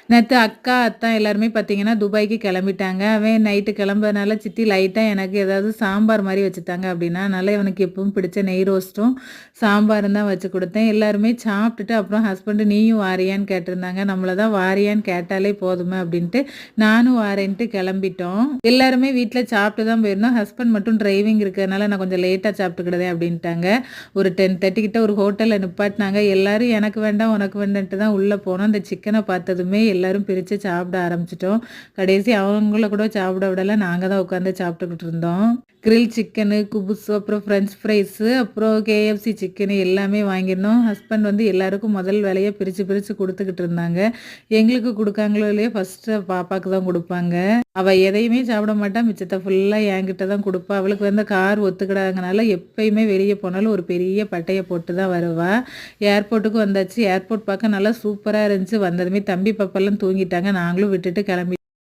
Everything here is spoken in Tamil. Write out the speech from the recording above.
நேத்து அக்கா, அத்தான் எல்லாருமே பார்த்தீங்கன்னா, துபாய்க்கு கிளம்பிட்டாங்க. அவன் நைட்டு கிளம்புறனால சித்தி லைட்டா எனக்கு ஏதாவது சாம்பார் மாரி வச்சுத்தாங்க அப்டின்னா, அதனால இவனுக்கு எப்பவும் பிடிச்ச நெய் ரோஸ்ட்டும், சாம்பாரும் தான் வச்சு குடுத்தேன். எல்லாருமே சாப்ட்டுட்டு அப்புறம் ஹஸ்பண்ட் நீயும் வாரியான்னு கேட்டிருந்தாங்க. நம்மள தான் வாரியான்னு கேட்டாலே போதுமே அப்டின்ட்டு, நானும் வாரேன்ட்டு கிளம்பிட்டோம். எல்லாருமே வீட்ல சாப்ட்டு தான் போயிருந்தோம். ஹஸ்பண்ட் மட்டும் டிரைவிங் இருக்கிறதுனால நான் கொஞ்சம் லேட்டா சாப்ட்டுக்கிடுதேன் அப்டின்ட்டாங்க. ஒரு 10:30 கிட்ட ஒரு ஹோட்டல்ல நிப்பாட்னாங்க. எல்லாரும் எனக்கு வேண்டாம், உனக்கு வேண்டான்ட்டு தான் உள்ள போனோம். அந்த சிக்கன பார்த்ததுமே எல்லாரும் பிரிச்சு சாப்பிட ஆரம்பிச்சுட்டோம். கடைசி அவங்கள கூட சாப்பிட விடல. நாங்க தான் உட்காந்து சாப்பிட்டுக்கிட்டு இருந்தோம். கிரில் சிக்கனு, குபுஸ், அப்புறம் ஃப்ரெஞ்ச் ஃப்ரைஸு, அப்புறம் KFC சிக்கனு எல்லாமே வாங்கியிருந்தோம். ஹஸ்பண்ட் வந்து எல்லாருக்கும் முதல் வேலையா பிரிச்சு பிரிச்சு குடுத்துக்கிட்டு இருந்தாங்க. எங்களுக்கு குடுக்காங்களோ இல்லையோ ஃபர்ஸ்ட்டு பாப்பாக்கு தான் குடுப்பாங்க. அவ எதையுமே சாப்பிட மாட்டா. மிச்சத்த ஃபுல்லா என்கிட்ட தான் குடுப்பா. அவளுக்கு வந்து கார் ஒத்துக்கிடாதனால எப்பயுமே வெளிய போனாலும் ஒரு பெரிய பட்டைய போட்டு தான் வருவா. ஏர்போர்ட்டுக்கு வந்தாச்சு. ஏர்போர்ட் பார்க்க நல்லா சூப்பரா இருந்துச்சு. வந்ததுமே தம்பி, பாப்பாலாம் தூங்கிட்டாங்க. நாங்களும் விட்டுட்டு கிளம்பி